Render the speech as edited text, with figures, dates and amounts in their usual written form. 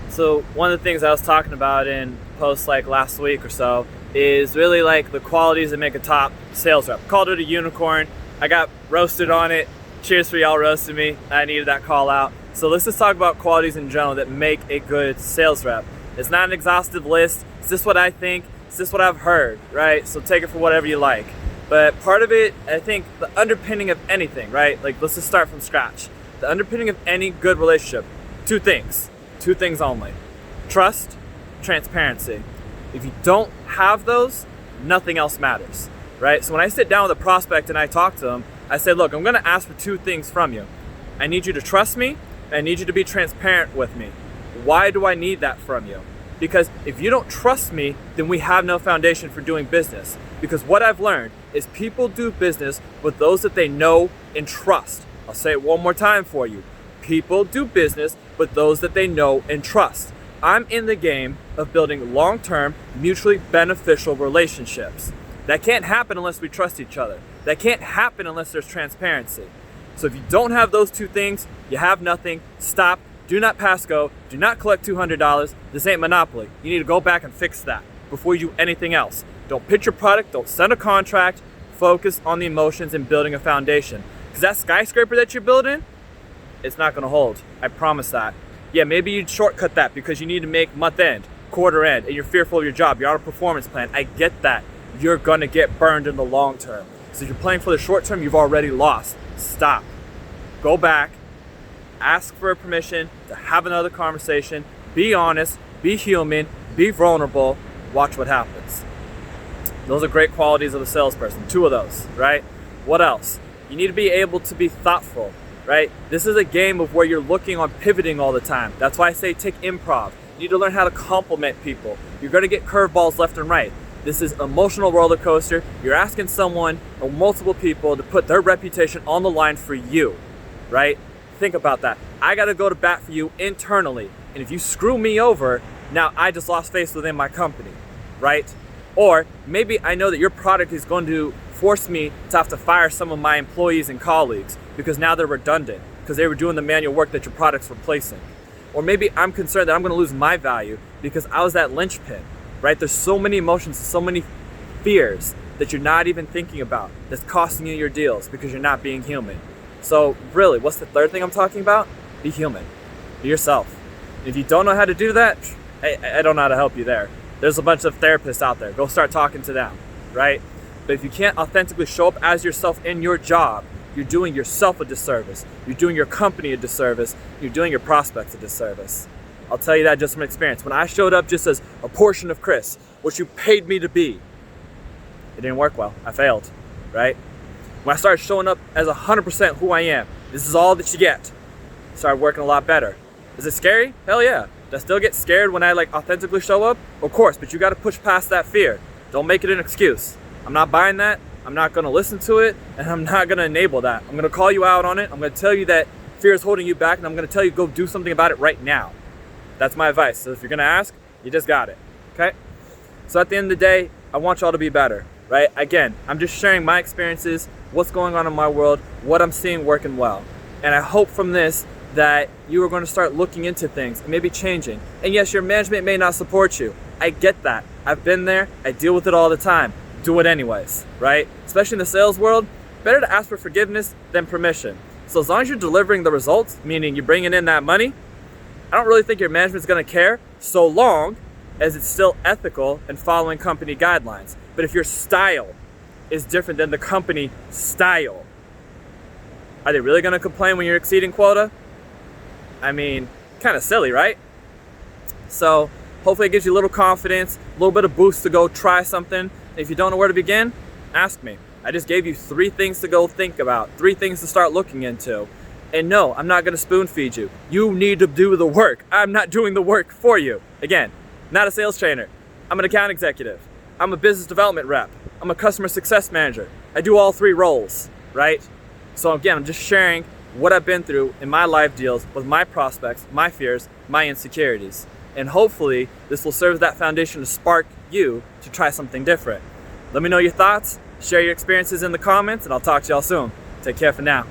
So one of the things I was talking about in posts like last week or so is really like the qualities that make a top sales rep. Called it a unicorn. I got roasted on it. Cheers for y'all roasting me. I needed that call out. So let's just talk about qualities in general that make a good sales rep. It's not an exhaustive list. It's just what I think. It's just what I've heard, right? So take it for whatever you like. But part of it, I think the underpinning of anything, right? Like let's just start from scratch. The underpinning of any good relationship, two things only: trust, transparency. If you don't have those, nothing else matters, right? So when I sit down with a prospect and I talk to them, I say, look, I'm gonna ask for two things from you. I need you to trust me, and I need you to be transparent with me. Why do I need that from you? Because if you don't trust me, then we have no foundation for doing business. Because what I've learned is people do business with those that they know and trust. I'll say it one more time for you. People do business with those that they know and trust. I'm in the game of building long-term, mutually beneficial relationships. That can't happen unless we trust each other. That can't happen unless there's transparency. So if you don't have those two things, you have nothing. Stop. Do not pass go. Do not collect $200. This ain't Monopoly. You need to go back and fix that before you do anything else. Don't pitch your product. Don't send a contract. Focus on the emotions and building a foundation. Because that skyscraper that you're building, it's not going to hold. I promise that. Yeah, maybe you'd shortcut that because you need to make month end, quarter end, and you're fearful of your job. You're on a performance plan. I get that. You're going to get burned in the long term. So if you're playing for the short term, you've already lost. Stop. Go back. Ask for permission to have another conversation. Be honest. Be human. Be vulnerable. Watch what happens. Those are great qualities of a salesperson. Two of those, right? What else? You need to be able to be thoughtful, right? This is a game of where you're looking on pivoting all the time. That's why I say take improv. You need to learn how to compliment people. You're going to get curveballs left and right. This is emotional roller coaster. You're asking someone or multiple people to put their reputation on the line for you, right? Think about that. I got to go to bat for you internally. And if you screw me over, now I just lost face within my company, right? Or maybe I know that your product is going to force me to have to fire some of my employees and colleagues because now they're redundant because they were doing the manual work that your product's replacing. Or maybe I'm concerned that I'm going to lose my value because I was that linchpin, right? There's so many emotions, so many fears that you're not even thinking about that's costing you your deals because you're not being human. So really, what's the third thing I'm talking about? Be human. Be yourself. If you don't know how to do that, I don't know how to help you there. There's a bunch of therapists out there. Go start talking to them, right? But if you can't authentically show up as yourself in your job, you're doing yourself a disservice. You're doing your company a disservice. You're doing your prospects a disservice. I'll tell you that just from experience. When I showed up just as a portion of Chris, what you paid me to be, it didn't work well. I failed, right? When I started showing up as 100% who I am, this is all that you get, I started working a lot better. Is it scary? Hell yeah. Do I still get scared when I authentically show up? Of course, but you got to push past that fear. Don't make it an excuse. I'm not buying that. I'm not going to listen to it, and I'm not going to enable that. I'm going to call you out on it. I'm going to tell you that fear is holding you back, and I'm going to tell you go do something about it right now. That's my advice. So if you're going to ask, you just got it. Okay? So at the end of the day, I want y'all to be better, right? Again, I'm just sharing my experiences, what's going on in my world, what I'm seeing working well. And I hope from this that you are going to start looking into things and maybe changing. And yes, your management may not support you. I get that. I've been there. I deal with it all the time. Do it anyways, right? Especially in the sales world, better to ask for forgiveness than permission. So as long as you're delivering the results, meaning you're bringing in that money, I don't really think your management's going to care so long as it's still ethical and following company guidelines. But if your style is different than the company style, are they really going to complain when you're exceeding quota? I mean, kind of silly, right? So hopefully it gives you a little confidence, a little bit of boost to go try something. If you don't know where to begin, ask me. I just gave you 3 things to go think about, 3 things to start looking into. And no, I'm not going to spoon feed you. You need to do the work. I'm not doing the work for you. Again, not a sales trainer. I'm an account executive. I'm a business development rep. I'm a customer success manager. I do all 3 roles, right? So again, I'm just sharing what I've been through in my live deals with my prospects, my fears, my insecurities. And hopefully this will serve as that foundation to spark you to try something different. Let me know your thoughts, share your experiences in the comments, and I'll talk to y'all soon. Take care for now.